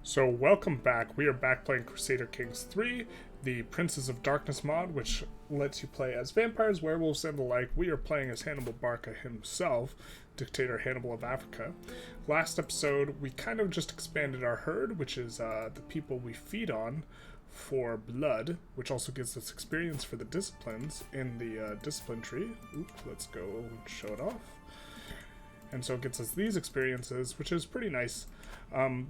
So welcome back. We are back playing Crusader Kings 3, the Princes of Darkness mod, which lets you play as vampires, werewolves, and the like. We are playing as Hannibal Barca himself, Dictator Hannibal of Africa. Last episode, we kind of just expanded our herd, which is the people we feed on for blood, which also gives us experience for the disciplines in the discipline tree. Oops, let's go and show it off. And so it gets us these experiences, which is pretty nice.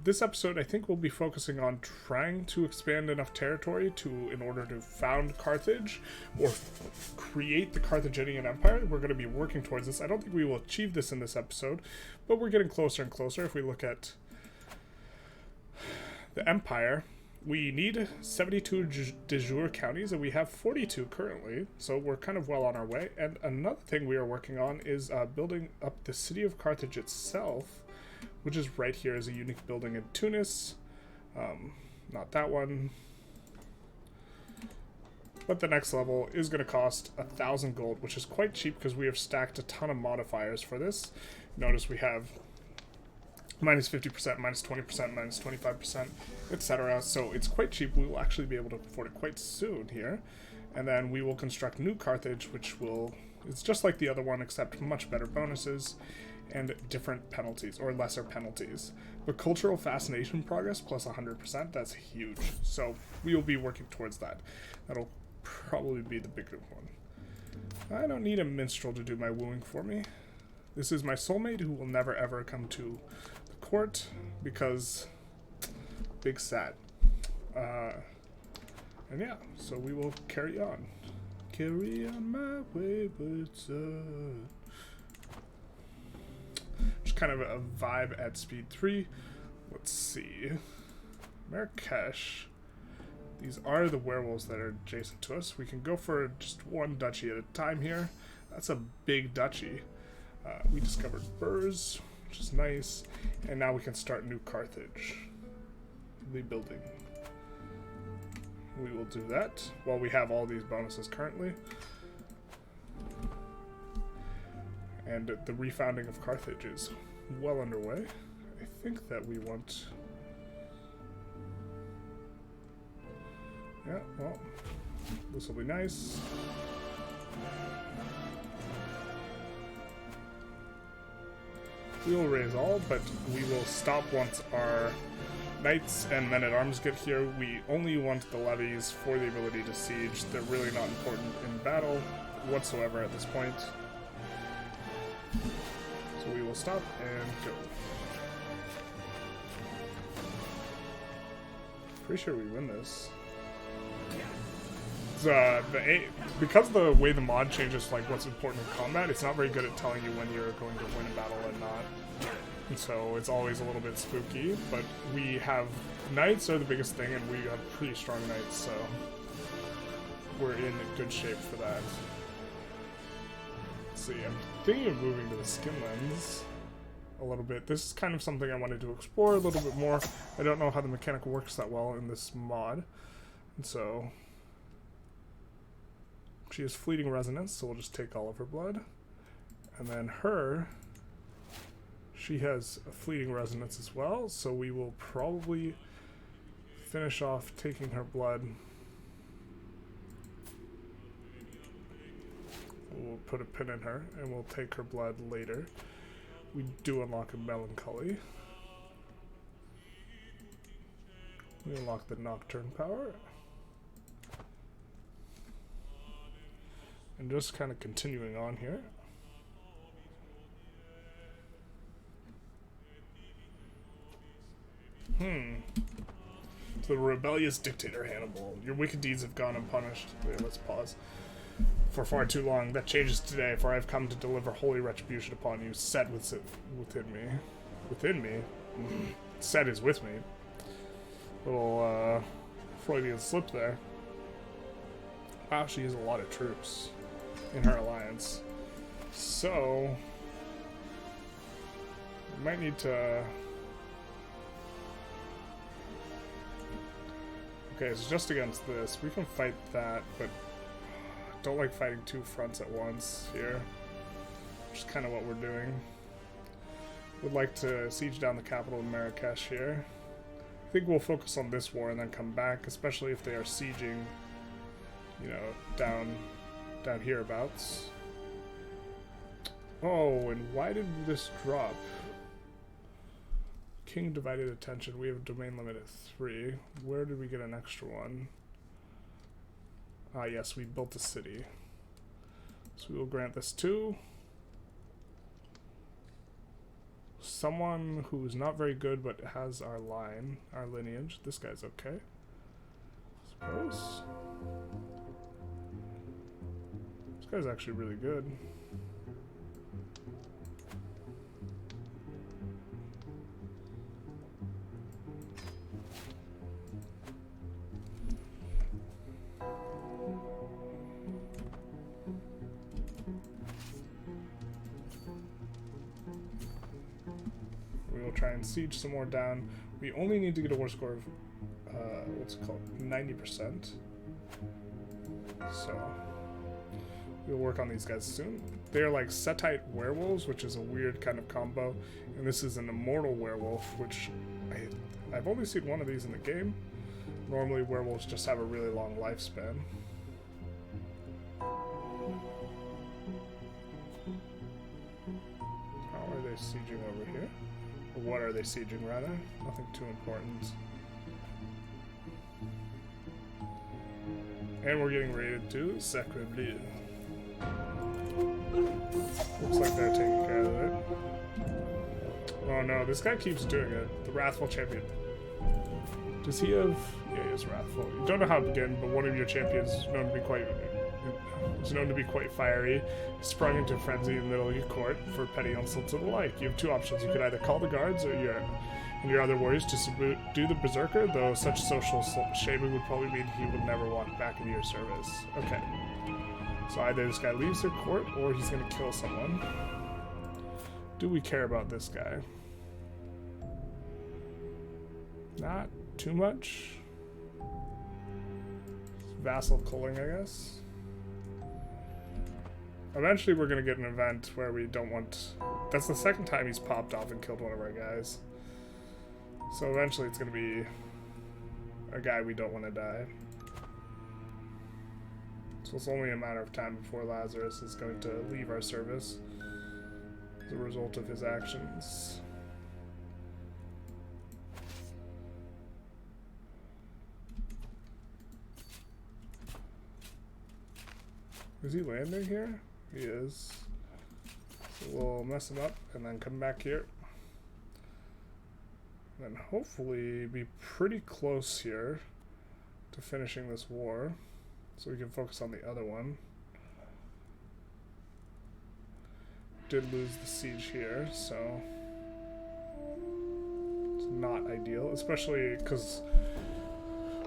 This episode, I think we'll be focusing on trying to expand enough territory in order to found Carthage or create the Carthaginian Empire. We're going to be working towards this. I don't think we will achieve this in this episode, but we're getting closer and closer. If we look at the Empire, we need 72 de jure counties, and we have 42 currently, so we're kind of well on our way. And another thing we are working on is building up the city of Carthage itself, which is right here as a unique building in Tunis. Not that one. But the next level is going to cost 1,000 gold, which is quite cheap because we have stacked a ton of modifiers for this. Notice we have minus 50%, minus 20%, minus 25%, etc. So it's quite cheap. We will actually be able to afford it quite soon here. And then we will construct New Carthage, which it's just like the other one, except much better bonuses and different penalties, or lesser penalties. But cultural fascination progress plus 100%, that's huge. So we will be working towards that. That'll probably be the bigger one. I don't need a minstrel to do my wooing for me. This is my soulmate who will never ever come to the court because big sad. And yeah, so we will carry on. Carry on my wayward son. Just kind of a vibe at speed 3. Let's see. Marrakesh. These are the werewolves that are adjacent to us. We can go for just one duchy at a time here. That's a big duchy. We discovered Burrs, which is nice. And now we can start New Carthage. Rebuilding. We will do that while we have all these bonuses currently. And the refounding of Carthage is well underway. I think that we want... Yeah, well, this will be nice. We will raise all, but we will stop once our knights and men-at-arms get here. We only want the levies for the ability to siege. They're really not important in battle whatsoever at this point. So we will stop and go. Pretty sure we win this. Because the way the mod changes like what's important in combat, it's not very good at telling you when you're going to win a battle and not. And so it's always a little bit spooky, but we have knights are the biggest thing, and we have pretty strong knights, so we're in good shape for that. Let's see, I'm thinking of moving to the Skinlands a little bit. This is kind of something I wanted to explore a little bit more. I don't know how the mechanic works that well in this mod, and so she has fleeting resonance, so we'll just take all of her blood. And then her, she has a fleeting resonance as well, so we will probably finish off taking her blood. We'll put a pin in her, and we'll take her blood later. We do unlock a melancholy. We unlock the nocturne power. And just kind of continuing on here. To the rebellious dictator Hannibal. Your wicked deeds have gone unpunished. Wait, let's pause. For far too long. That changes today, for I have come to deliver holy retribution upon you. Set within me. Within me? Set is with me. Little, Freudian slip there. Wow, she has a lot of troops in her alliance. So we might need to... Okay, it's just against this. We can fight that, but I don't like fighting two fronts at once here. Which is kind of what we're doing. Would like to siege down the capital of Marrakesh here. I think we'll focus on this war and then come back, especially if they are sieging, you know, down hereabouts. Oh, and why did this drop? King divided attention. We have a domain limit at 3. Where did we get an extra one? Ah, yes, we built a city. So we will grant this to someone who's not very good but has our line, our lineage. This guy's okay, I suppose. This guy's actually really good. Try and siege some more down. We only need to get a war score of what's it called, 90%. So we'll work on these guys soon. They're like Setite werewolves, which is a weird kind of combo, and this is an immortal werewolf, which I've only seen one of these in the game. Normally werewolves just have a really long lifespan. How are they sieging over here? What are they sieging, rather? Nothing too important. And we're getting raided too. Sacre-bleu. Looks like they're taking care of it. Oh no, this guy keeps doing it. The Wrathful Champion. Does he have... Yeah, he is Wrathful. You don't know how to begin, but one of your champions is known to be quite fiery. He sprung into frenzy in the middle of your court for petty insults and the like. You have two options. You could either call the guards or your other warriors to subdue the berserker, though such social shaming would probably mean he would never want back into your service. Okay. So either this guy leaves your court or he's going to kill someone. Do we care about this guy? Not too much. Vassal culling, I guess. Eventually we're going to get an event where we don't want... That's the second time he's popped off and killed one of our guys. So eventually it's going to be a guy we don't want to die. So it's only a matter of time before Lazarus is going to leave our service as a result of his actions. Is he landing here? He is. So we'll mess him up and then come back here. And then hopefully be pretty close here to finishing this war. So we can focus on the other one. Did lose the siege here, so it's not ideal, especially because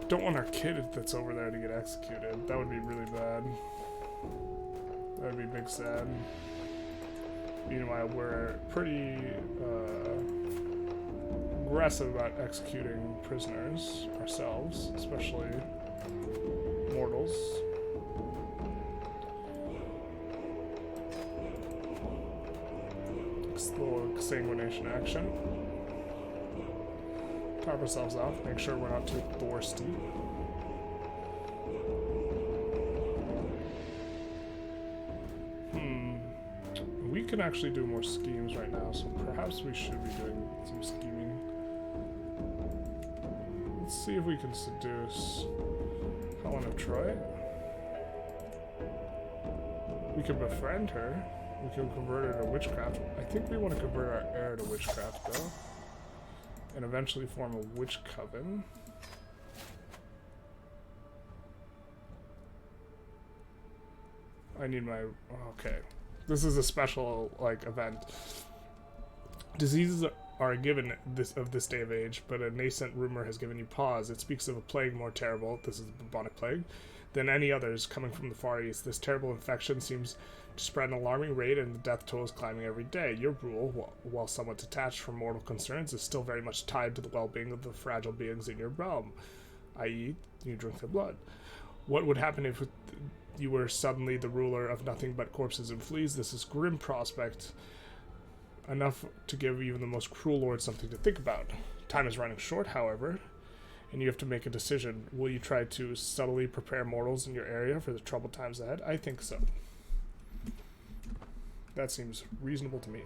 don't want our kid that's over there to get executed. That would be really bad. That would be big sad. Meanwhile, we're pretty aggressive about executing prisoners ourselves, especially mortals. Next little sanguination action. Top ourselves off, make sure we're not too thirsty. We can actually do more schemes right now, so perhaps we should be doing some scheming. Let's see if we can seduce Helen of Troy. We can befriend her. We can convert her to witchcraft. I think we want to convert our heir to witchcraft, though. And eventually form a witch coven. I need my... Okay. This is a special, like, event. Diseases are given of this day of age, but a nascent rumor has given you pause. It speaks of a plague more terrible, this is the bubonic plague, than any others coming from the Far East. This terrible infection seems to spread an alarming rate, and the death toll is climbing every day. Your rule, while somewhat detached from mortal concerns, is still very much tied to the well-being of the fragile beings in your realm, i.e., you drink their blood. What would happen if you were suddenly the ruler of nothing but corpses and fleas? This is grim prospect, enough to give even the most cruel lord something to think about. Time is running short, however. and you have to make a decision. Will you try to subtly prepare mortals in your area for the troubled times ahead? I think so. That seems reasonable to me.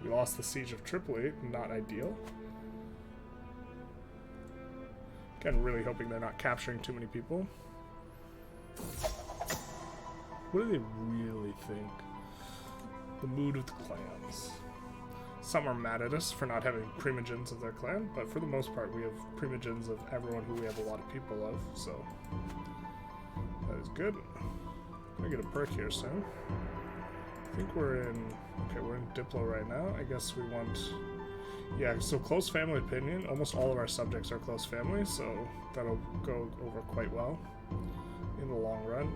We lost the siege of Tripoli, not ideal. Again, really hoping they're not capturing too many people. What do they really think? The mood of the clans. Some are mad at us for not having primogens of their clan, but for the most part we have primogens of everyone who we have a lot of people of, so that is good. I'm gonna get a perk here soon. I think we're in, okay, we're in Diplo right now. I guess we want, yeah, so close family opinion. Almost all of our subjects are close family, so that'll go over quite well in the long run.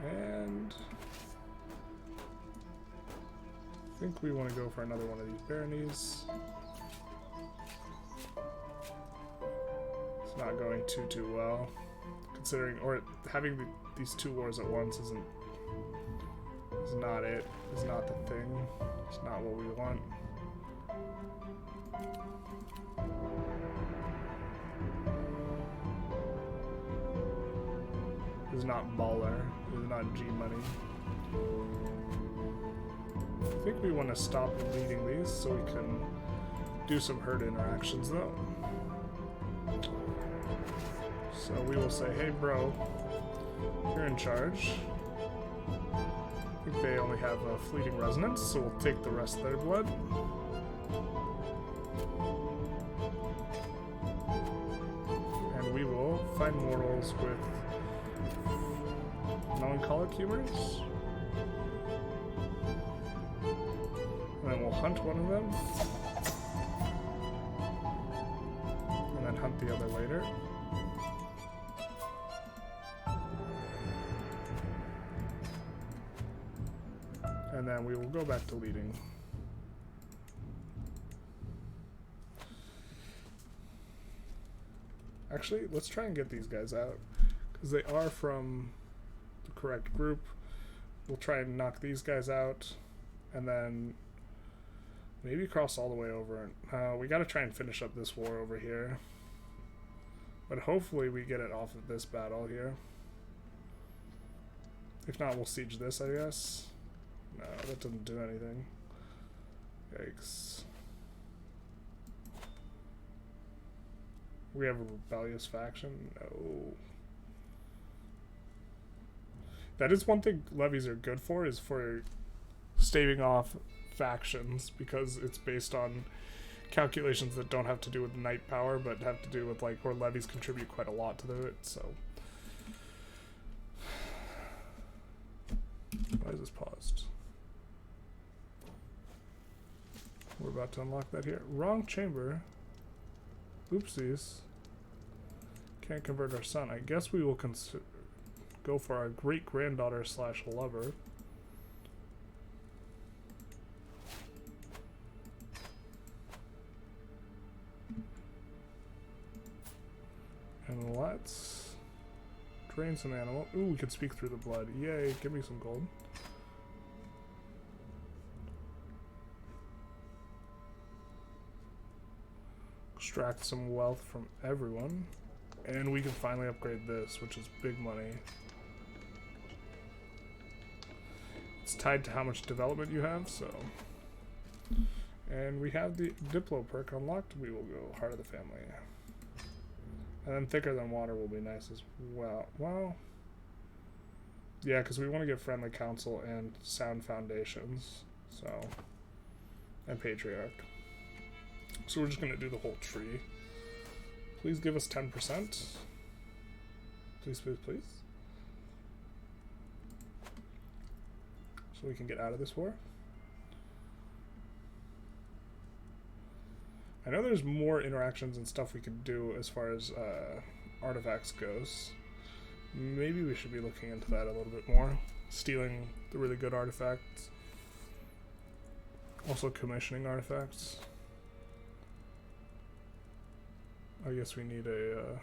And I think we want to go for another one of these baronies. It's not going too well, considering, or having these two wars at once is not it. It's not the thing. It's not what we want. It's not baller. It's not G money. I think we want to stop leading these so we can do some herd interactions though. So we will say, hey bro, you're in charge. I think they only have a fleeting resonance, so we'll take the rest of their blood. And we will find mortals with melancholic humors. And then we'll hunt one of them. And then hunt the other later. And then we will go back to leading. Actually, let's try and get these guys out, because they are from the correct group. We'll try and knock these guys out, and then maybe cross all the way over. We gotta try and finish up this war over here. But hopefully we get it off of this battle here. If not, we'll siege this, I guess. No, that doesn't do anything. Yikes. We have a rebellious faction? No. That is one thing levies are good for, is for staving off factions, because it's based on calculations that don't have to do with knight power, but have to do with, like, where levies contribute quite a lot to it, so. Why is this paused? We're about to unlock that here. Wrong chamber. Oopsies. Can't convert our son. I guess we will go for our great-granddaughter / lover. And let's drain some animal. Ooh, we can speak through the blood. Yay, give me some gold. Extract some wealth from everyone. And we can finally upgrade this, which is big money. It's tied to how much development you have, so. And we have the Diplo perk unlocked. We will go Heart of the Family. And then Thicker Than Water will be nice as well. Well, yeah, because we want to get Friendly Council and Sound Foundations. So, and Patriarch. So we're just going to do the whole tree. Please give us 10%. Please, please, please. So we can get out of this war. I know there's more interactions and stuff we could do as far as artifacts goes. Maybe we should be looking into that a little bit more. Stealing the really good artifacts. Also commissioning artifacts. I guess we need a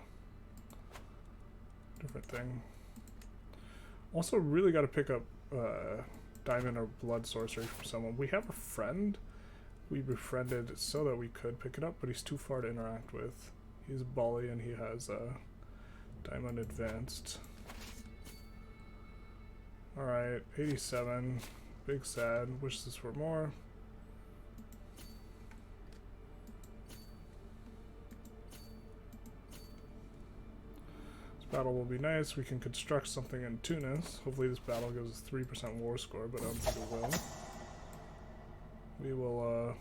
different thing. Also, really got to pick up Diamond or Blood Sorcery from someone. We have a friend we befriended so that we could pick it up, but he's too far to interact with. He's Bali and he has Diamond Advanced. Alright, 87. Big sad. Wish this were more. Battle will be nice. We can construct something in Tunis. Hopefully this battle gives us 3% war score, but I don't think it will. We will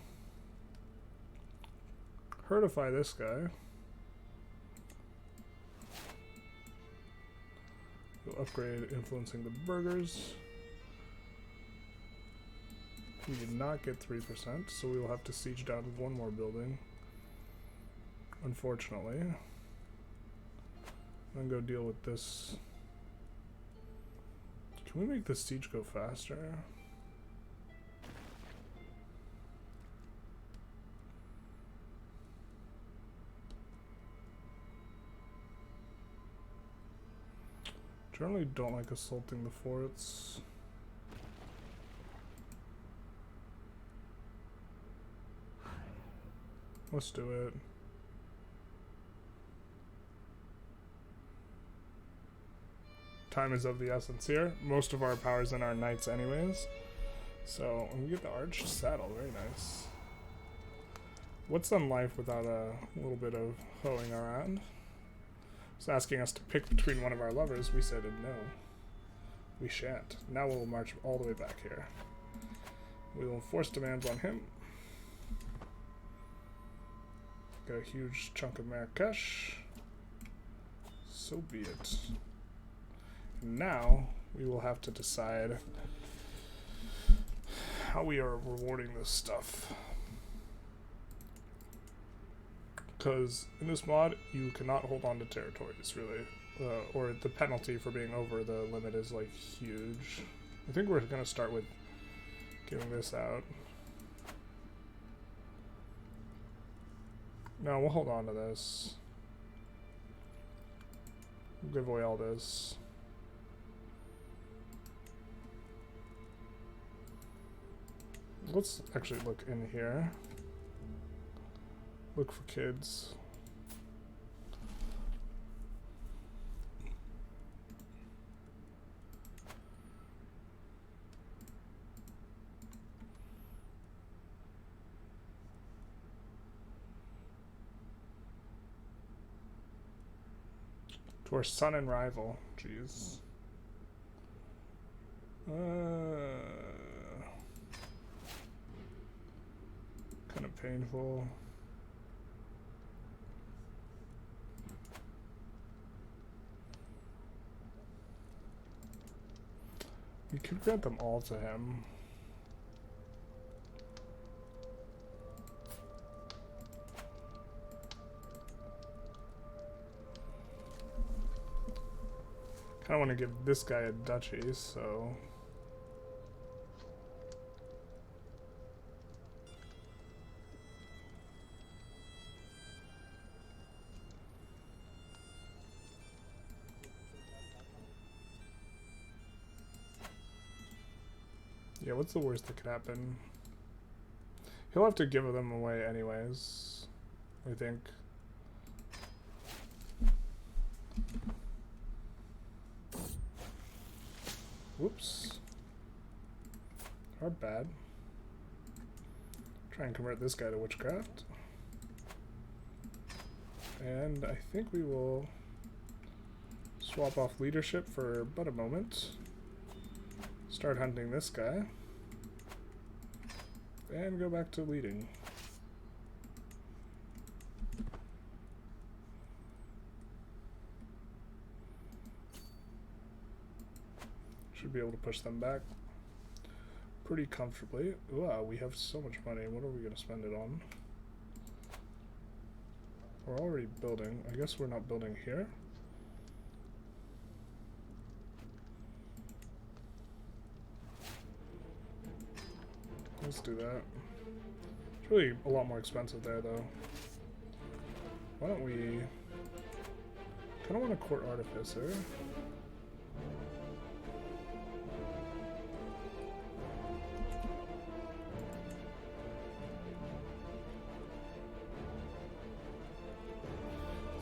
herdify this guy. We'll upgrade influencing the burghers. We did not get 3%, so we will have to siege down one more building. Unfortunately. Then go deal with this. Can we make the siege go faster? Generally don't like assaulting the forts. Let's do it. Time is of the essence here. Most of our power's in our knights anyways. So, we get the arch saddle, very nice. What's Unlife without a little bit of hoeing around? It's asking us to pick between one of our lovers. We said no. We shan't. Now we'll march all the way back here. We will enforce demands on him. Got a huge chunk of Marrakesh. So be it. Now we will have to decide how we are rewarding this stuff. Because in this mod, you cannot hold on to territories, really. Or the penalty for being over the limit is, like, huge. I think we're going to start with giving this out. No, we'll hold on to this. We'll give away all this. Let's actually look in here. Look for kids. To our son and rival. Jeez. Kind of painful. We could grant them all to him. Kinda want to give this guy a duchy, so... Yeah, what's the worst that could happen? He'll have to give them away anyways, I think. Whoops. Our bad. Try and convert this guy to witchcraft. And I think we will swap off leadership for but a moment. Start hunting this guy. And go back to leading. Should be able to push them back pretty comfortably. Wow, we have so much money. What are we going to spend it on? We're already building. I guess we're not building here. Let's do that. It's really a lot more expensive there, though. Why don't we... Kind of want a court artificer.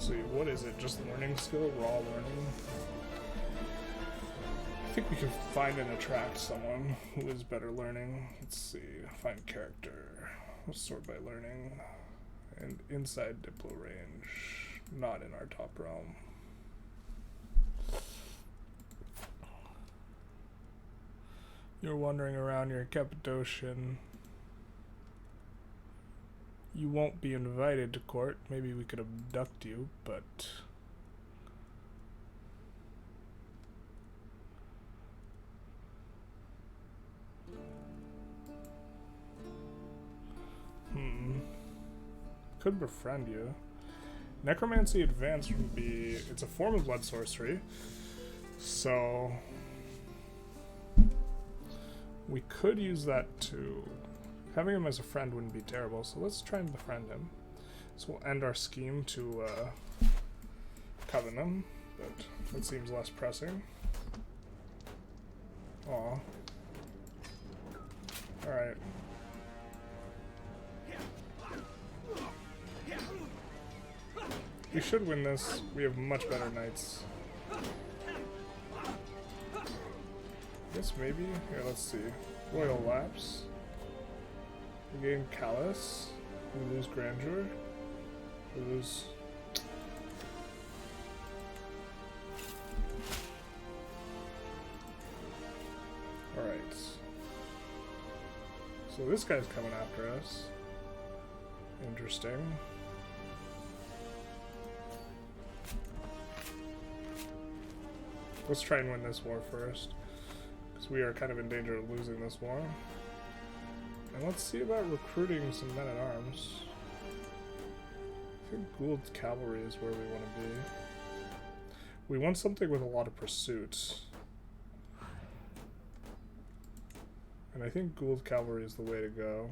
Let's see, what is it? Just learning skill? Raw learning? I think we can find and attract someone who is better learning. Let's see, find character. Let's sort by learning. And inside Diplo range. Not in our top realm. You're wandering around your Cappadocian. You won't be invited to court. Maybe we could abduct you, but... Could befriend you. Necromancy Advanced would be... It's a form of blood sorcery. So... we could use that to... Having him as a friend wouldn't be terrible, so let's try and befriend him. So we'll end our scheme to coven him, but that seems less pressing. Aw. Alright. We should win this. We have much better knights. Guess maybe? Here, let's see. Royal Lapse. We gain Callous. We lose Grandeur. We lose... Alright. So this guy's coming after us. Interesting. Let's try and win this war first, because we are kind of in danger of losing this war. And let's see about recruiting some men-at-arms. I think Gould's Cavalry is where we want to be. We want something with a lot of pursuit. And I think Gould's Cavalry is the way to go.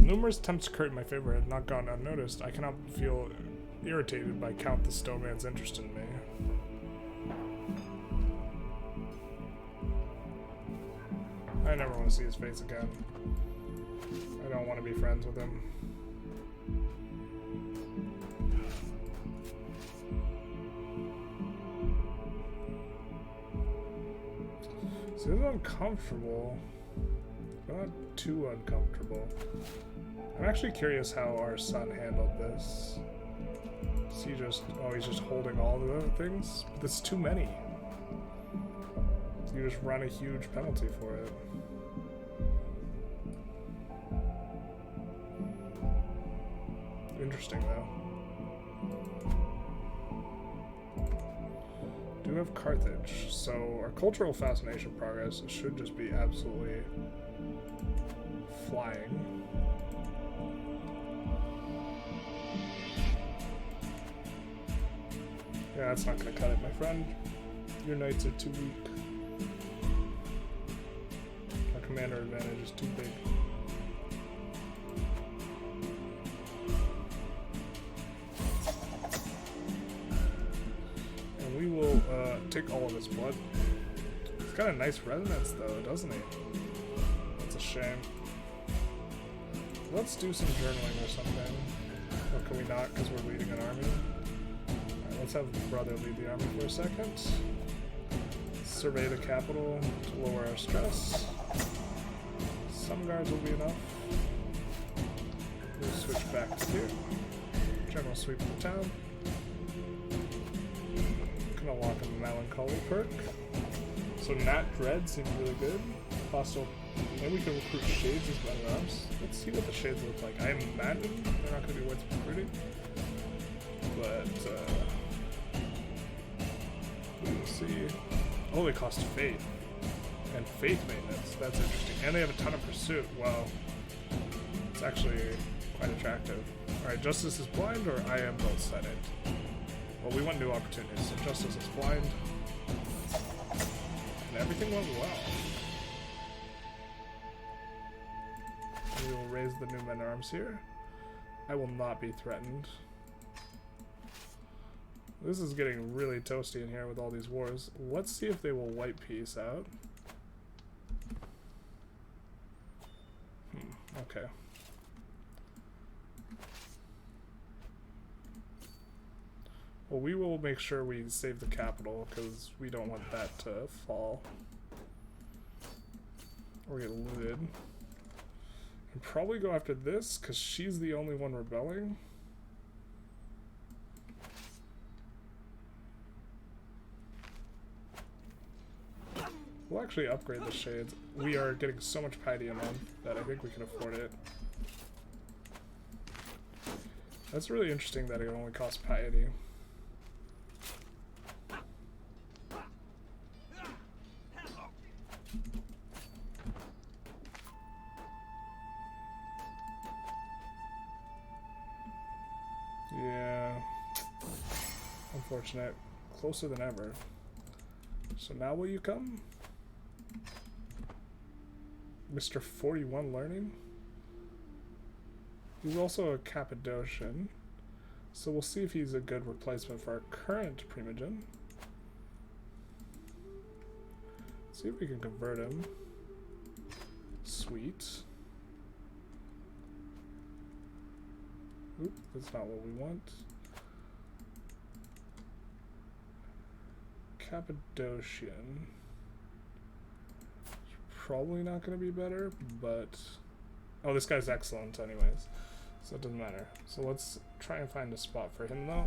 Numerous attempts to curtain my favor had not gone unnoticed. I cannot feel irritated by Count the Stoneman's interest in me. I never want to see his face again. I don't want to be friends with him. So this is uncomfortable. Not too uncomfortable. I'm actually curious how our son handled this. Is he just... oh, he's just holding all the other things? But that's too many. You just run a huge penalty for it. Interesting, though. Do have Carthage, so our cultural fascination progress should just be absolutely flying. Yeah, that's not gonna cut it, my friend. Your knights are too weak. Our commander advantage is too big. And we will take all of his blood. He's got a nice resonance though, doesn't he? That's a shame. Let's do some journaling or something. Or can we not, because we're leading an army? Alright, let's have the brother lead the army for a second. Survey the capital to lower our stress. Some guards will be enough. We'll switch back to here. General sweep of the town. Gonna lock in the Melancholy perk. So Nat Dread seems really good. Hostile. Maybe we can recruit Shades as men-at-arms. Let's see what the Shades look like. I imagine they're not going to be worth recruiting. But, we'll see. Oh, they cost Fate. And faith maintenance, that's interesting. And they have a ton of pursuit. Well, it's actually quite attractive. Alright, Justice is blind, or I am both set it. Well, we want new opportunities, so Justice is blind. And everything went well. We will raise the new men-at-arms here. I will not be threatened. This is getting really toasty in here with all these wars. Let's see if they will wipe peace out. Okay. Well, we will make sure we save the capital, because we don't want that to fall. Or get looted. And probably go after this, because she's the only one rebelling. We'll actually upgrade the shades. We are getting so much piety a month that I think we can afford it. That's really interesting that it only costs piety. Yeah. Unfortunate. Closer than ever. So now will you come? Mr. 41 Learning. He's also a Cappadocian, so we'll see if he's a good replacement for our current Primogen. See if we can convert him. Sweet. Oop, that's not what we want. Cappadocian. Probably not going to be better, but... Oh, this guy's excellent anyways, so it doesn't matter. So let's try and find a spot for him, though.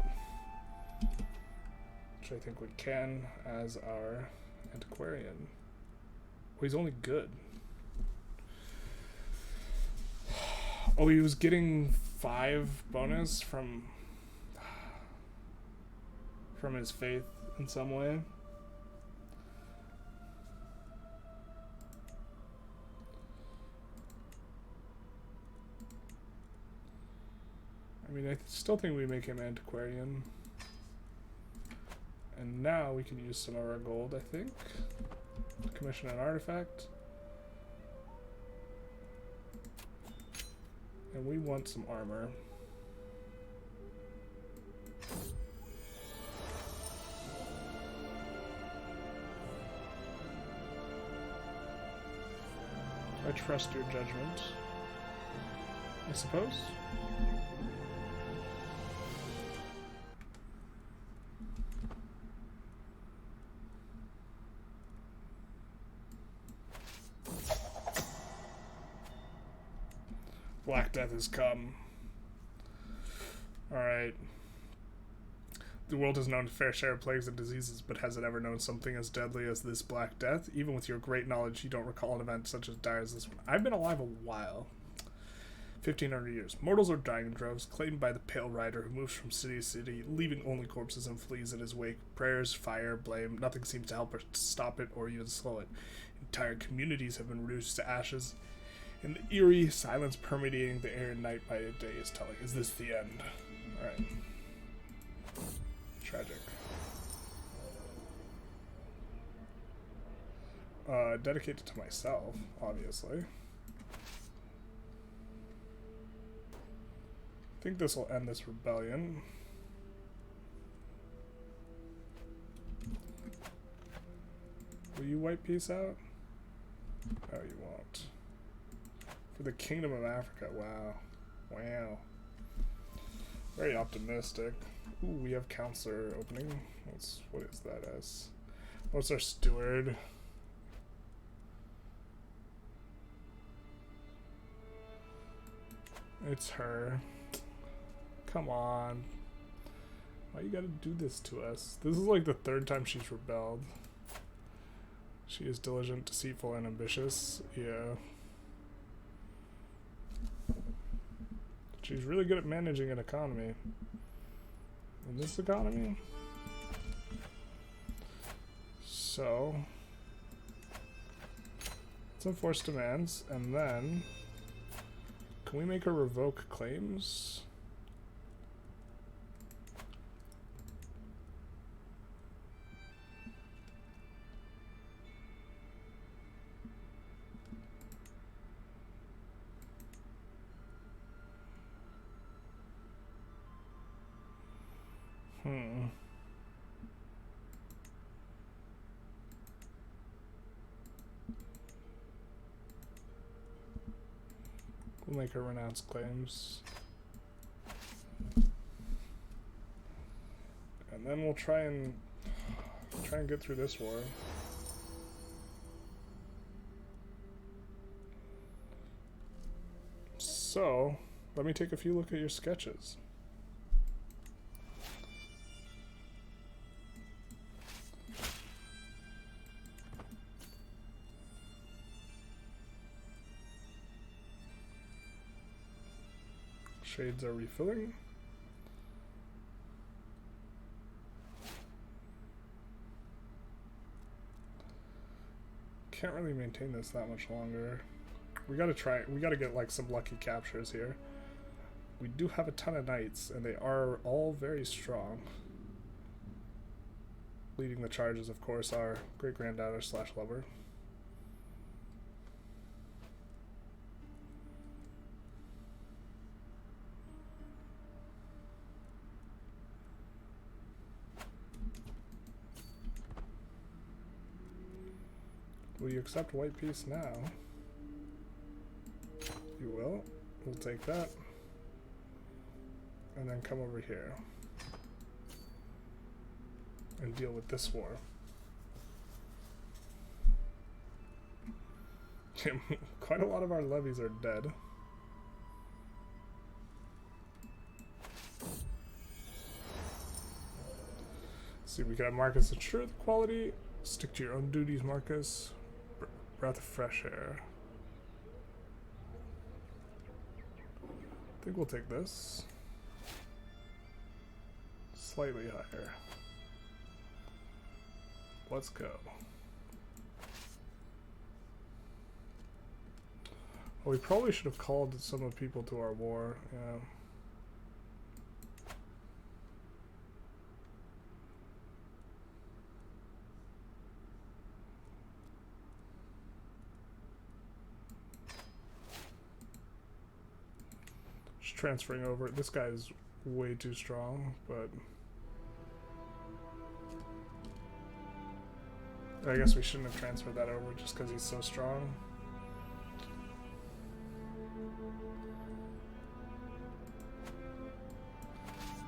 Which I think we can as our antiquarian. Oh, he's only good. Oh, he was getting 5 bonus from his faith in some way. I mean, I still think we make him antiquarian. And now we can use some of our gold, I think. Commission an artifact. And we want some armor. I trust your judgment, I suppose. Black Death has come. Alright. The world has known a fair share of plagues and diseases, but has it ever known something as deadly as this Black Death? Even with your great knowledge, you don't recall an event such as dire as this one. I've been alive a while. 1,500 years. Mortals are dying in droves, claimed by the Pale Rider, who moves from city to city, leaving only corpses and fleas in his wake. Prayers, fire, blame, nothing seems to help or to stop it or even slow it. Entire communities have been reduced to ashes. And the eerie silence permeating the air night by day is telling. Is this the end? Alright. Tragic. Dedicated to myself, obviously. I think this will end this rebellion. Will you wipe peace out? Oh, you won't. For the Kingdom of Africa, wow. Wow. Very optimistic. Ooh, we have Counselor opening. What is that as? What's our Steward? It's her. Come on. Why you gotta do this to us? This is like the 3rd time she's rebelled. She is diligent, deceitful, and ambitious. Yeah. She's really good at managing an economy. In this economy? So... Some force demands, and then can we make her revoke claims? We'll make her renounce claims. And then we'll try and get through this war. So, let me take a few look at your sketches. Shades are refilling. Can't really maintain this that much longer. We gotta get like some lucky captures here. We do have a ton of knights, and they are all very strong. Leading the charges, of course, our great-granddaughter / lover. Will you accept white peace now? You will. We'll take that. And then come over here. And deal with this war. Quite a lot of our levies are dead. See, we got Marcus of Truth quality. Stick to your own duties, Marcus. Breath of fresh air. I think we'll take this. Slightly higher. Let's go. Well, we probably should have called some of the people to our war. Yeah. Transferring over. This guy's way too strong, but I guess we shouldn't have transferred that over just because he's so strong.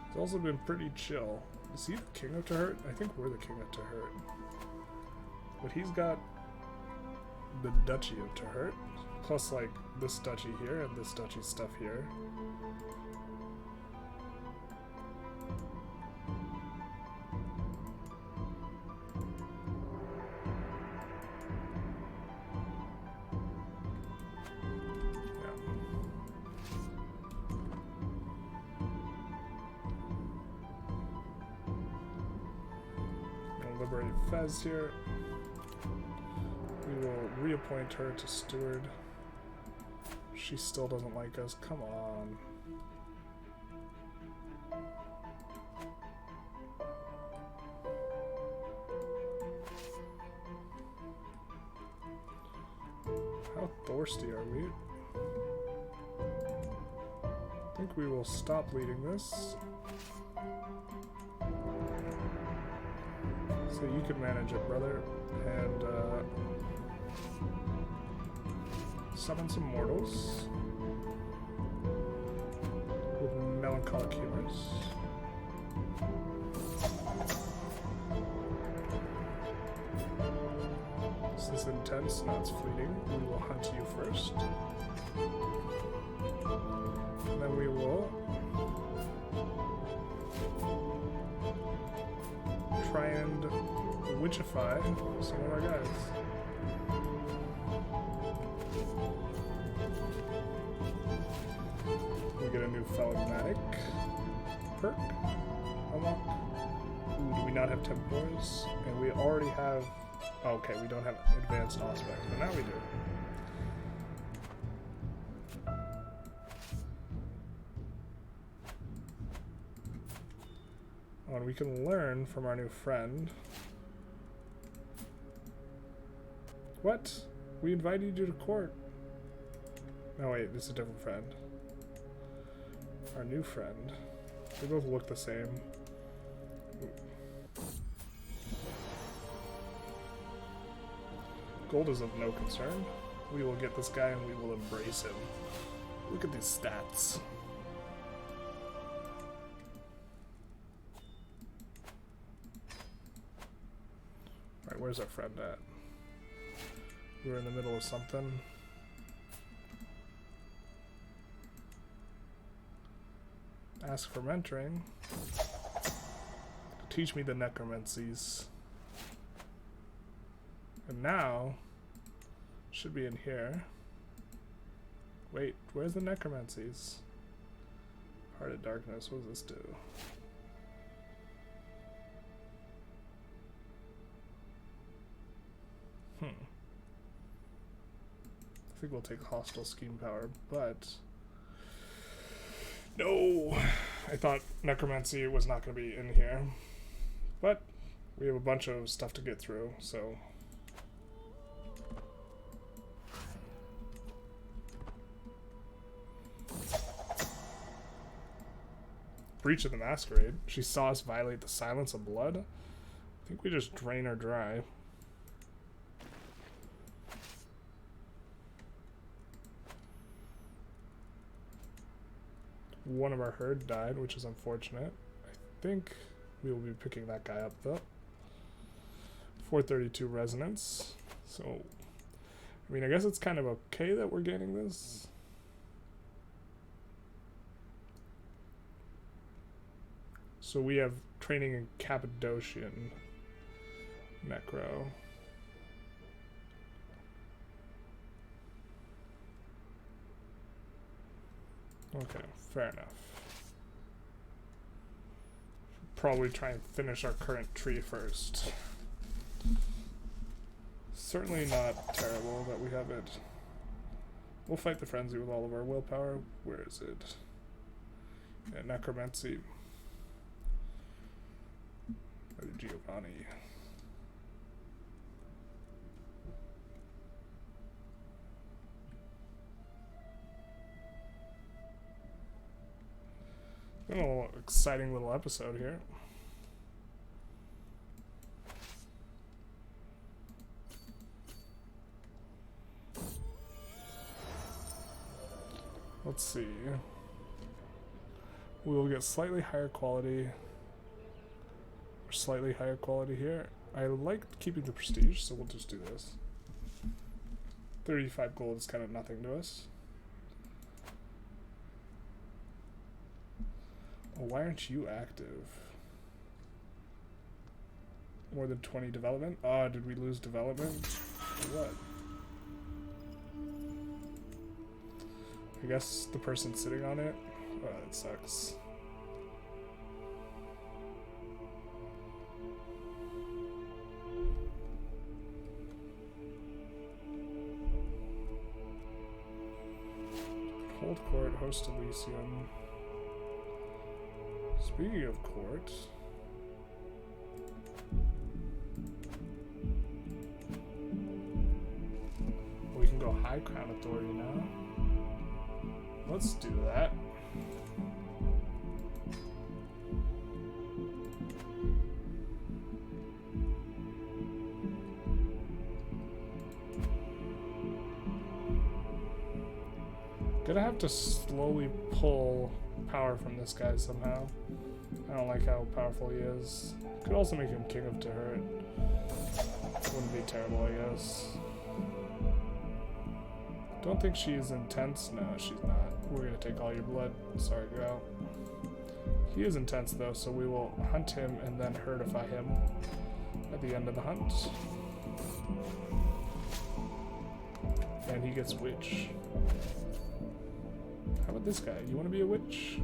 He's also been pretty chill. Is he the king of Tahert? I think we're the king of Tahert. But he's got the duchy of Tahert, plus like this duchy here and this duchy stuff here. Fez here. We will reappoint her to steward. She still doesn't like us. Come on. How thirsty are we? I think we will stop leading this. So you can manage it, brother, and summon some mortals with melancholic humors. This is intense, now it's fleeting. We will hunt you first. And then we will try and witchify some of our guys. We get a new Phlegmatic perk unlock. Ooh, do we not have Tempors? And we already have... Okay, we don't have Advanced Aspect, but now we do. Oh, and we can learn from our new friend. What? We invited you to court. Oh wait, this is a different friend. Our new friend. They both look the same. Gold is of no concern. We will get this guy and we will embrace him. Look at these stats. Alright, where's our friend at? We were in the middle of something. Ask for mentoring. Teach me the necromancies. And now, should be in here. Wait, where's the necromancies? Heart of Darkness, what does this do? I think we'll take hostile scheme power, but no, I thought necromancy was not going to be in here, but we have a bunch of stuff to get through, so Breach of the Masquerade. She saw us violate the silence of blood. I think we just drain her dry. One of our herd died, which is unfortunate. I think we will be picking that guy up though. 432 resonance. So, I mean, I guess it's kind of okay that we're getting this. So we have training in Cappadocian Necro. Okay, fair enough. Probably try and finish our current tree first. Certainly not terrible that we have it. We'll fight the frenzy with all of our willpower. Where is it? Yeah, necromancy. Giovanni. Been a little exciting little episode here. Let's see. We will get slightly higher quality. Slightly higher quality here. I like keeping the prestige, so we'll just do this. 35 gold is kind of nothing to us. Oh, why aren't you active? More than 20 development? Oh, did we lose development? Or what? I guess the person sitting on it? Oh, that sucks. Hold court, host Elysium. Speaking of court, we can go High Crown Authority now. Let's do that. Gonna have to slowly pull power from this guy somehow. I don't like how powerful he is. Could also make him King of Terror. Wouldn't be terrible, I guess. Don't think she's intense. No, she's not. We're gonna take all your blood. Sorry, girl. He is intense though, so we will hunt him and then herdify him at the end of the hunt. And he gets witch. How about this guy? You want to be a witch?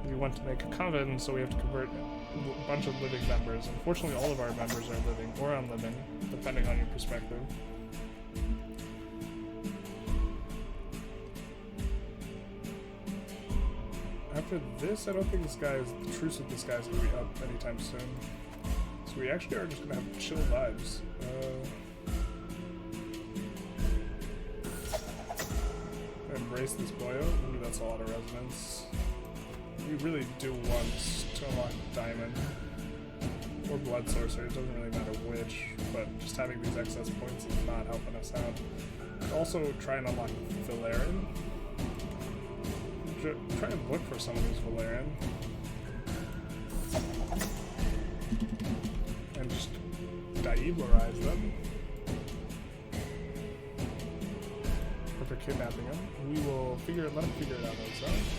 We want to make a coven, so we have to convert a bunch of living members. Unfortunately, all of our members are living or unliving, depending on your perspective. I After this, I don't think this guy is, the truce with this guy is going to be up anytime soon. So we actually are just going to have chill vibes. Embrace this boyo. Ooh, that's a lot of resonance. We really do want to unlock Diamond. Or Blood Sorcerer, it doesn't really matter which, but just having these excess points is not helping us out. Also, try and unlock Valerian. Try and look for some of these Valerian. And just Daiblerize them. If they're kidnapping them, we will let them figure it out themselves.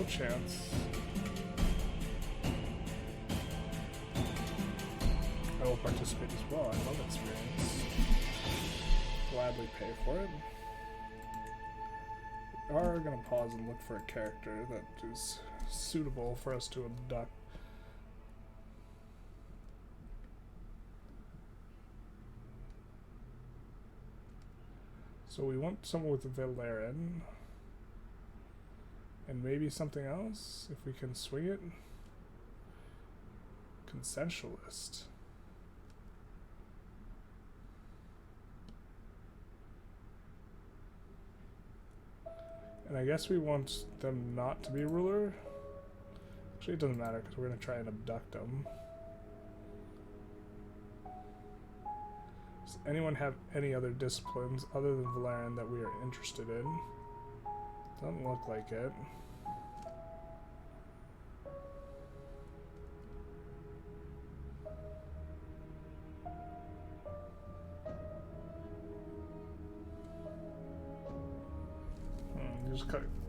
Chance. I will participate as well. I love experience. Gladly pay for it. We are going to pause and look for a character that is suitable for us to abduct. So we want someone with a Valerian. And maybe something else, if we can swing it. Consensualist. And I guess we want them not to be a ruler. Actually, it doesn't matter, because we're going to try and abduct them. Does anyone have any other disciplines other than Valerian that we are interested in? Doesn't look like it.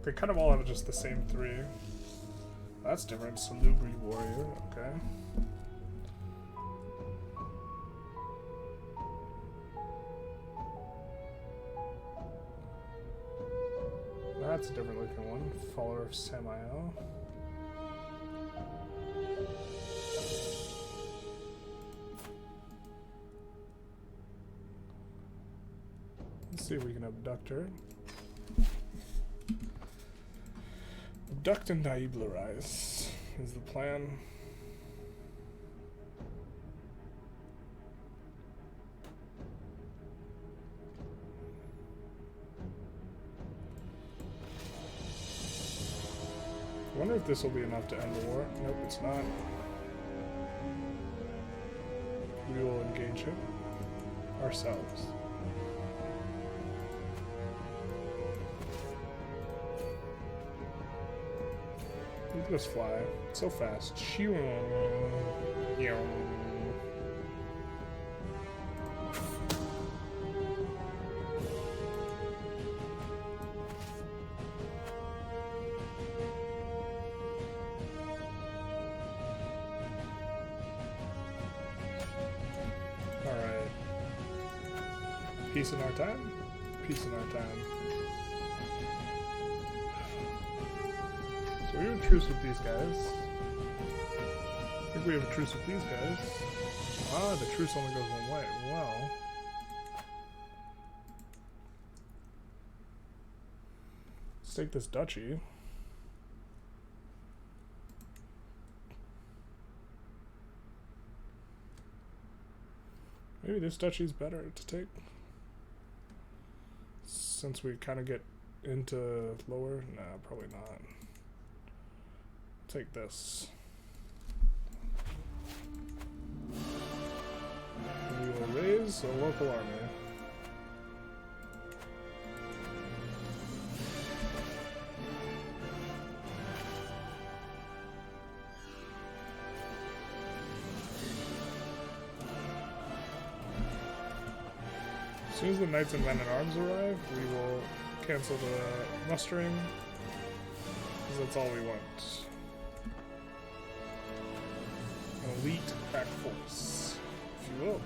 They kind of all have just the same three. That's different. Salubri Warrior, okay. That's a different looking one. Follower of Samael. Let's see if we can abduct her. Abduct and Daiblerize is the plan. I wonder if this will be enough to end the war. Nope, it's not. We will engage him ourselves. Look at us fly. So fast. Alright. Peace in our time? Peace in our time. So we have a truce with these guys. I think we have a truce with these guys. Ah, the truce only goes one way. Well. Let's take this duchy. Maybe this duchy is better to take. Since we kind of get into lower. Nah, probably not. Take this. We will raise a local army. As soon as the Knights and Men-at-Arms arrive, we will cancel the mustering, because that's all we want. Elite back force, if you will.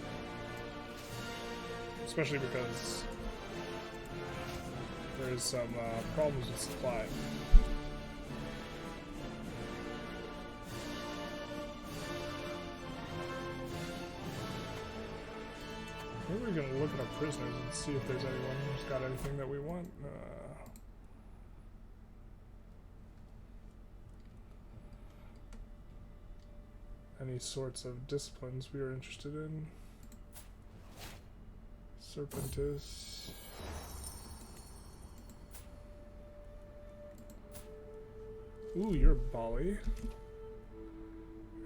Especially because there is some problems with supply. Maybe we're gonna look at our prisoners and see if there's anyone who's got anything that we want. Any sorts of disciplines we are interested in. Serpentis. Ooh, you're a Bali.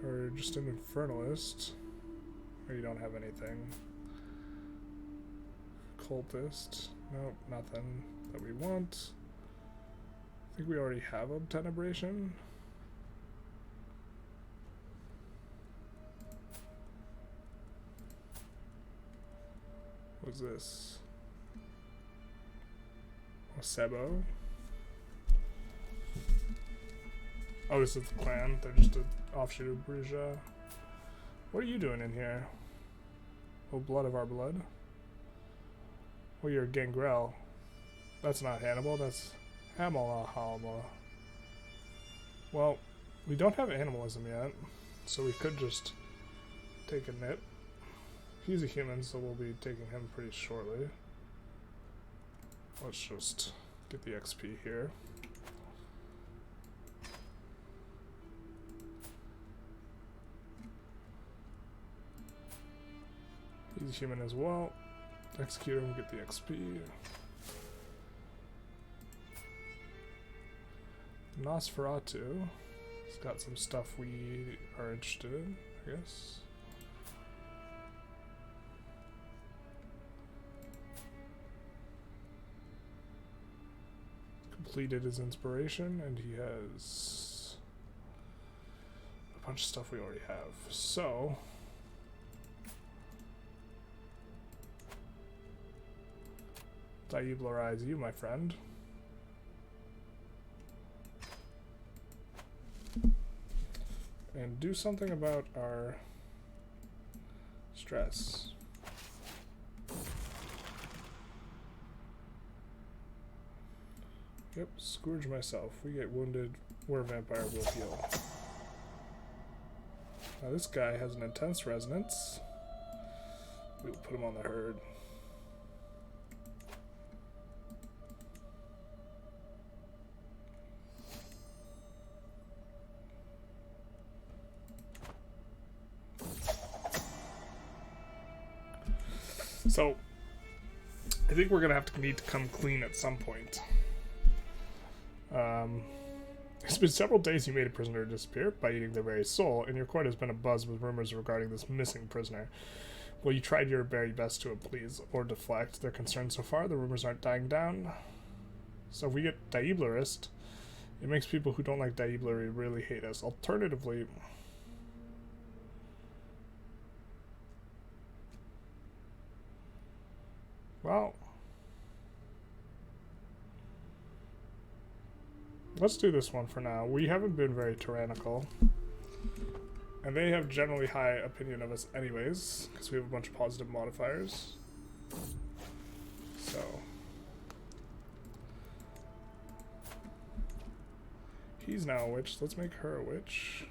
Or just an Infernalist. Or you don't have anything. Cultist. Nope, nothing that we want. I think we already have Obtenebration. What's this? Sebo. Oh, this is the clan. They're just an offshoot of Bruja. What are you doing in here? Oh, blood of our blood. Oh, you're Gangrel. That's not Hannibal, that's Hamala. Well, we don't have animalism yet, so we could just take a nip. He's a human, so we'll be taking him pretty shortly. Let's just get the XP here. He's a human as well. Execute him, get the XP. Nosferatu. He's got some stuff we are interested in, I guess. Completed his inspiration, and he has a bunch of stuff we already have. So Dieblerize you, my friend. And do something about our stress. Yep, scourge myself. We get wounded, we're a vampire, we'll heal. Now this guy has an intense resonance. We'll put him on the herd. So, I think we're gonna need to come clean at some point. It's been several days you made a prisoner disappear by eating their very soul, and your court has been abuzz with rumors regarding this missing prisoner. Well, you tried your very best to appease or deflect their concerns so far. The rumors aren't dying down. So if we get Dieblerist, it makes people who don't like Dieblery really hate us. Alternatively, well, let's do this one for now. We haven't been very tyrannical. And they have generally high opinion of us anyways, because we have a bunch of positive modifiers. So. He's now a witch. Let's make her a witch.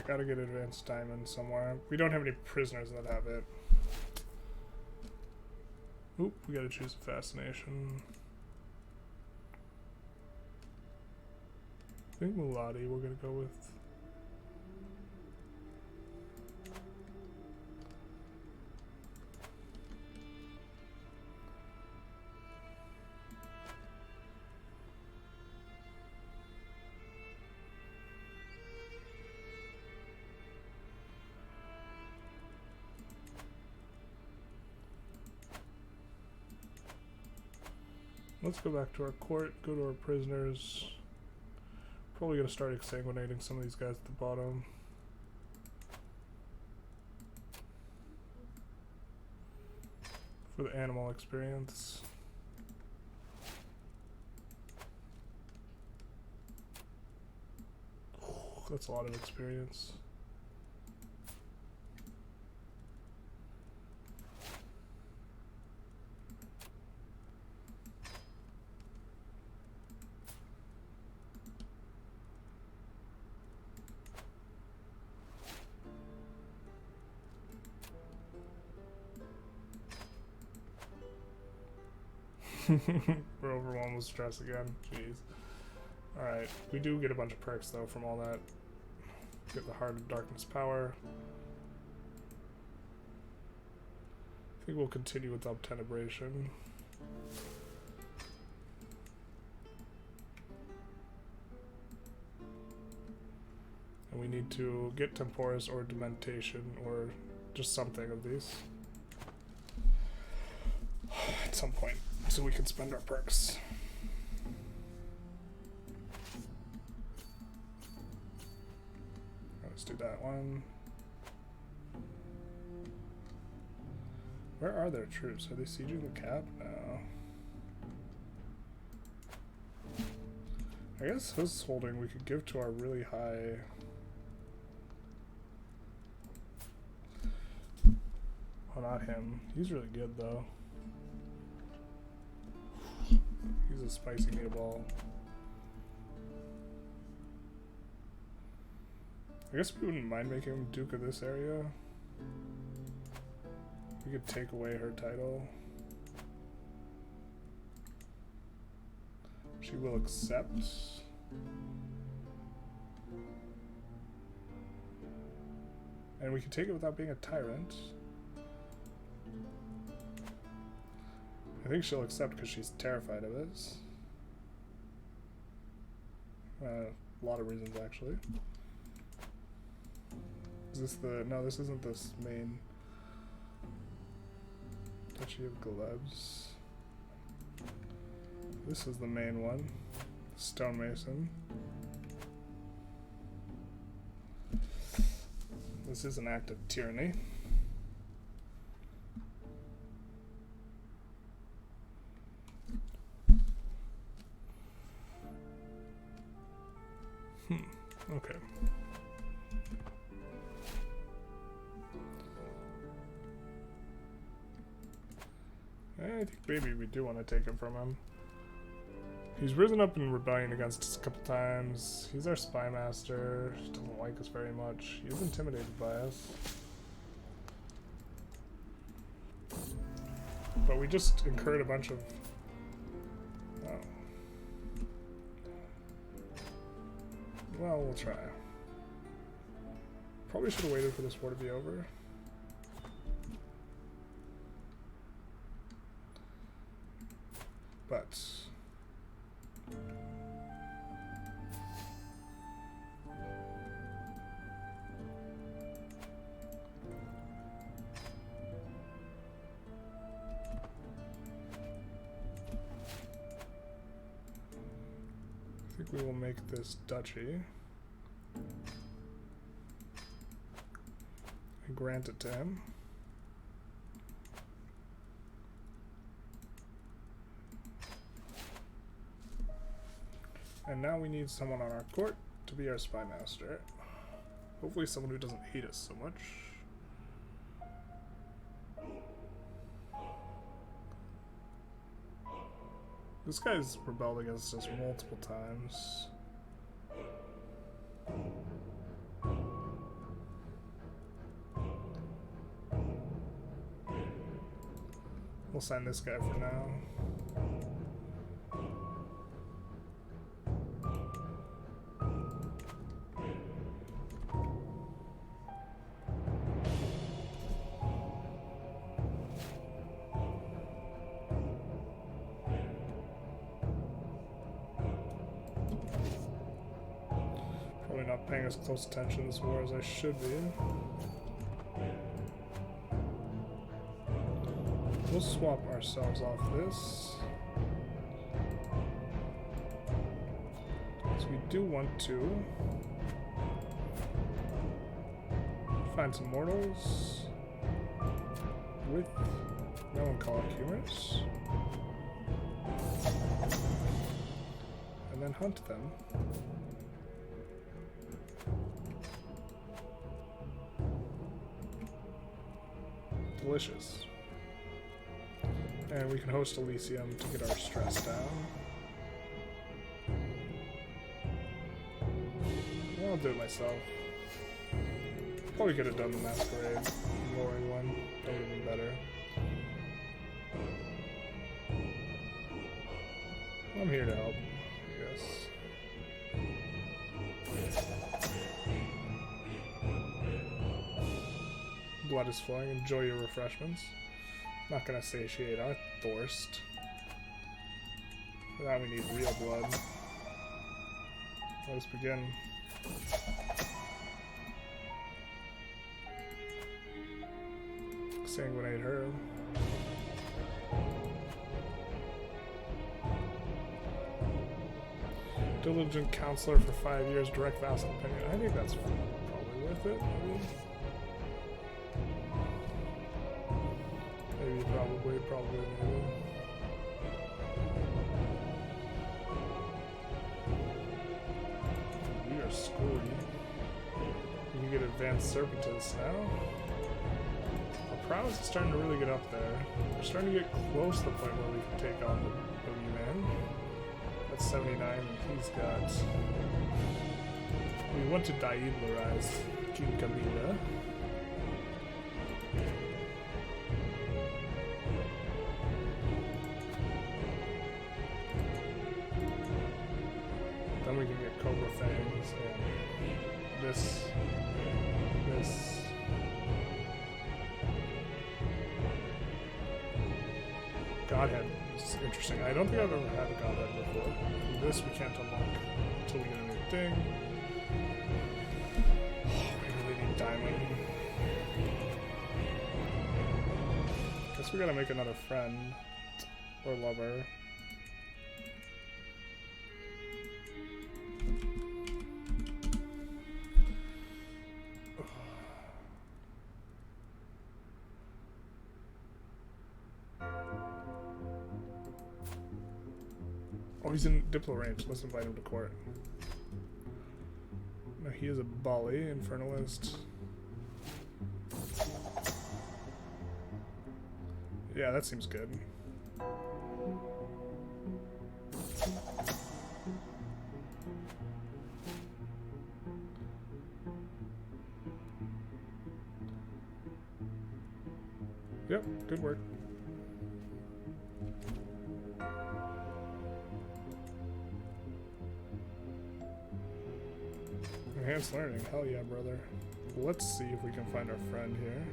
Gotta get advanced diamond somewhere. We don't have any prisoners that have it. Oop, we gotta choose a fascination. I think Mulati we're gonna go with. Let's go back to our court, go to our prisoners. Probably gonna start exsanguinating some of these guys at the bottom. for the animal experience. That's a lot of experience. We're overwhelmed with stress again. Jeez. Alright, we do get a bunch of perks though from all that. Get the Heart of Darkness power. I think we'll continue with Obtenebration. And we need to get Temporis or Dementation or just something of these at some point so we can spend our perks. Let's do that one. Where are their troops? Are they sieging the cap? No. I guess his holding we could give to our really high... Oh, not him. He's really good though. He's a spicy meatball. I guess we wouldn't mind making him Duke of this area. We could take away her title. She will accept. And we can take it without being a tyrant. I think she'll accept because she's terrified of it. A lot of reasons actually. Is this the... No, this isn't this main... Duchy of Glebs. This is the main one. Stonemason. This is an act of tyranny. Okay. I think maybe we do want to take him from him. He's risen up in rebellion against us a couple times. He's our spy master. He doesn't like us very much. He's intimidated by us. But we just incurred a bunch of... Oh. Well, we'll try. Probably should have waited for this war to be over. But... I think we will make this duchy and grant it to him. And now we need someone on our court to be our spy master. Hopefully someone who doesn't hate us so much. This guy's rebelled against us multiple times. We'll sign this guy for now. Not paying as close attention to this war as I should be. We'll swap ourselves off this. So we do want to find some mortals with Melancholic humors. And then hunt them. Delicious. And we can host Elysium to get our stress down. I'll do it myself. Probably could have done the Masquerade glory one. That would have been better. I'm here to help, I guess. Blood is flowing. Enjoy your refreshments. Not gonna satiate our thirst. For that we need real blood. Let us begin. Sanguinate her. Diligent counselor for 5 years, direct vassal opinion. I think that's probably worth it, maybe. Probably, maybe. We are screwy. You can get advanced serpentist now. Our prowess is starting to really get up there. We're starting to get close to the point where we can take on the boogeyman. That's 79, and he's got... We want to diablerize King Camila. Then we can get Cobra Fangs and this. Godhead is interesting. I don't think I've ever had a Godhead before. And this we can't unlock until we get a new thing. We really need diamond. Guess we gotta make another friend or lover. Oh, he's in Diplo range. Let's invite him to court. No, he is a Bali, Infernalist. Yeah, that seems good. Yep, good work. Enhanced learning, hell yeah, brother. Let's see if we can find our friend here.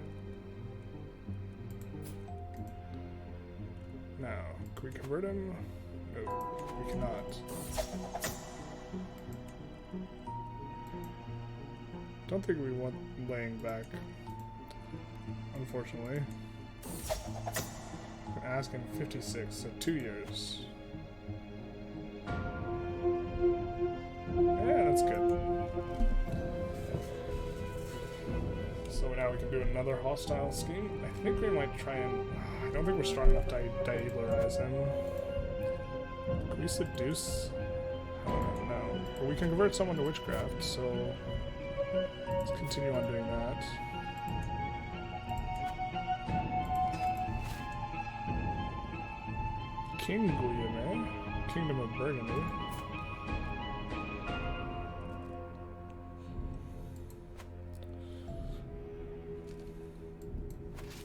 Now, can we convert him? No, we cannot. Don't think we want laying back, unfortunately. I'm asking 56, so 2 years. Yeah, that's good. So now we can do another hostile scheme. I think we might try and... I don't think we're strong enough to diablerize him. Can we seduce? No. But we can convert someone to witchcraft, so... Let's continue on doing that. King Guillaume, Kingdom of Burgundy.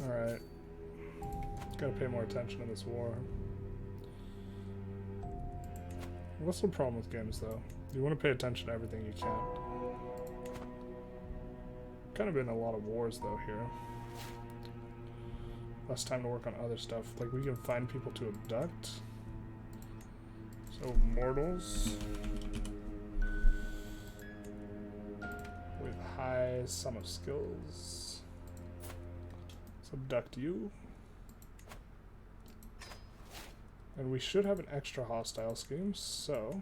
Alright. Gotta pay more attention to this war. What's the problem with games, though? You want to pay attention to everything you can. Kind of been a lot of wars, though, here. Less time to work on other stuff. Like, we can find people to abduct. So, mortals. With high sum of skills. Let's abduct you. And we should have an extra hostile scheme, so...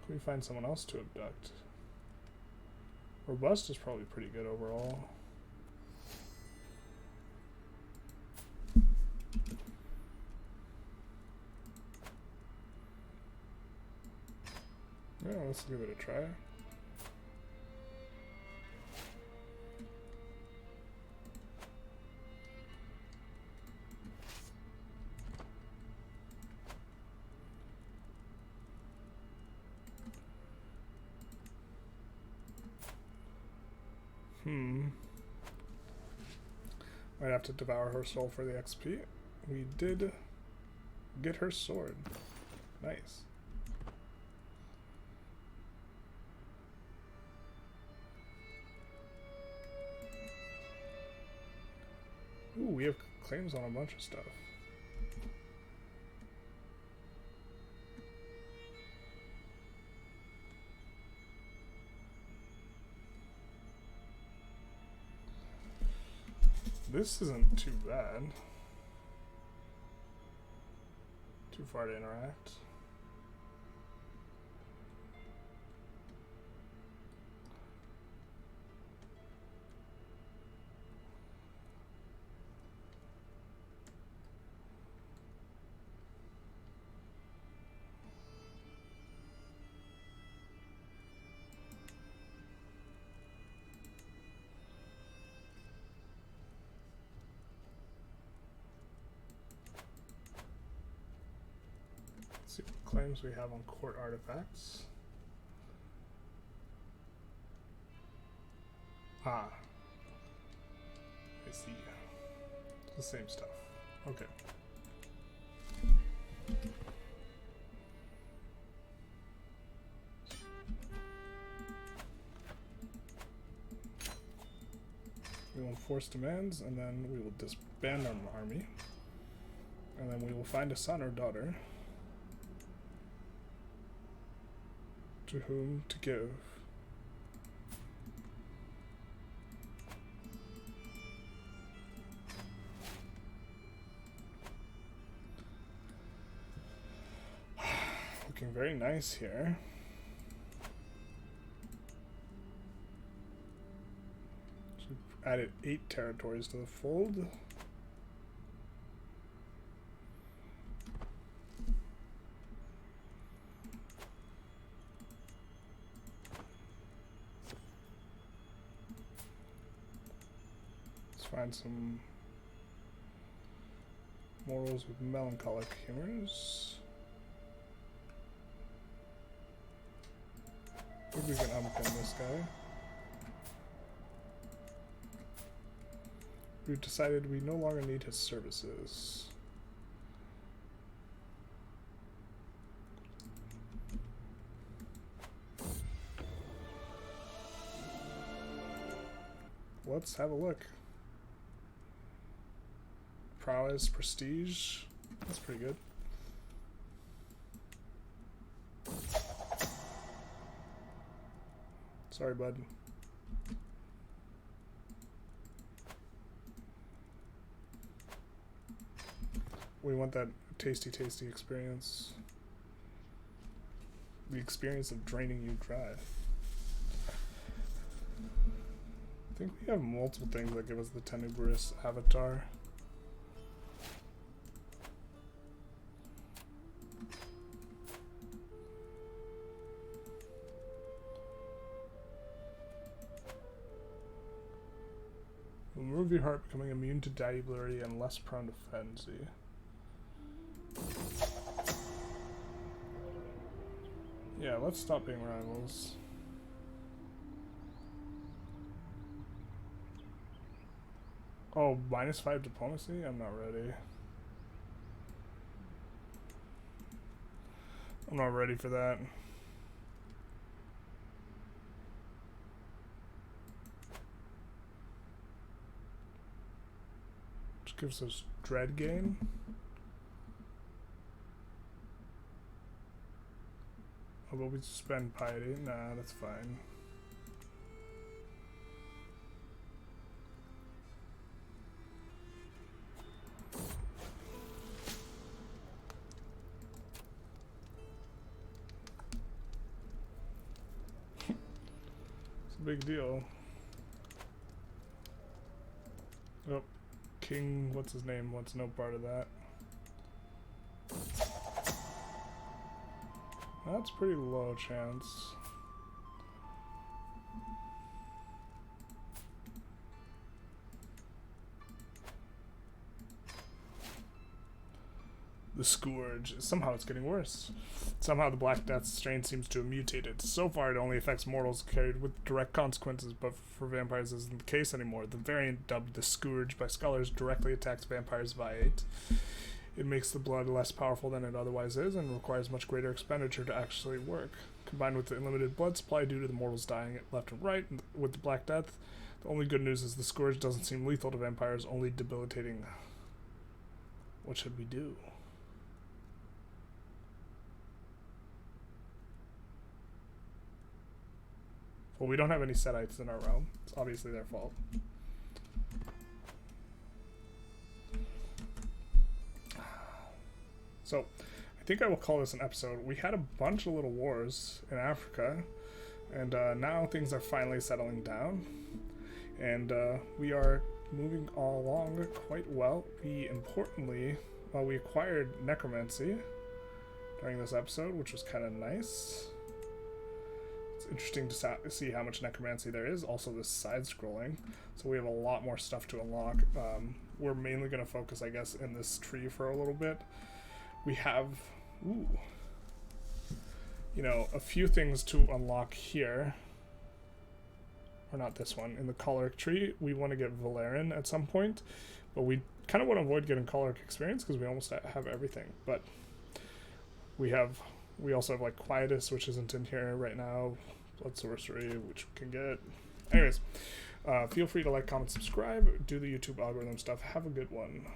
Can we find someone else to abduct? Robust is probably pretty good overall. let's give it a try. Might have to devour her soul for the XP. We did get her sword. Nice. Ooh, we have claims on a bunch of stuff. This isn't too bad. Too far to interact. See what claims we have on court artifacts. Ah. I see. The same stuff. Okay. We will enforce demands, and then we will disband our army. And then we will find a son or daughter to whom to give. Looking very nice here. So we've added 8 territories to the fold. Find some morals with melancholic humors. I think we can unpin this guy. We've decided we no longer need his services. Let's have a look. Prowess, prestige. That's pretty good. Sorry, bud. We want that tasty, tasty experience. The experience of draining you dry. I think we have multiple things that give us the Tenebrous avatar. Remove your heart, becoming immune to diablerie and less prone to frenzy. Yeah, let's stop being rivals. Oh, -5 diplomacy? I'm not ready. I'm not ready for that. Which gives us dread gain. Oh, but we spend piety. Nah, that's fine. It's a big deal. Oh, King, what's his name, wants no part of that. That's pretty low chance. the Scourge. Somehow it's getting worse. Somehow the Black Death strain seems to have mutated. So far it only affects mortals carried with direct consequences, but for vampires this isn't the case anymore. The variant dubbed the Scourge by scholars directly attacks vampires via 8. It makes the blood less powerful than it otherwise is and requires much greater expenditure to actually work. Combined with the unlimited blood supply due to the mortals dying left and right with the Black Death, the only good news is the Scourge doesn't seem lethal to vampires, only debilitating. What should we do? Well, we don't have any Setites in our realm. It's obviously their fault. So, I think I will call this an episode. We had a bunch of little wars in Africa, and now things are finally settling down, and we are moving all along quite well. We importantly, we acquired necromancy during this episode, which was kind of nice. It's interesting to see how much necromancy there is. Also, this side-scrolling, so we have a lot more stuff to unlock. We're mainly going to focus, I guess, in this tree for a little bit. We have, you know, a few things to unlock here. Or not this one. In the choleric tree, we want to get Valerian at some point, but we kind of want to avoid getting choleric experience because we almost have everything. But we also have like Quietus, which isn't in here right now. Blood sorcery, which we can get. Anyways, feel free to like, comment, subscribe, do the YouTube algorithm stuff. Have a good one.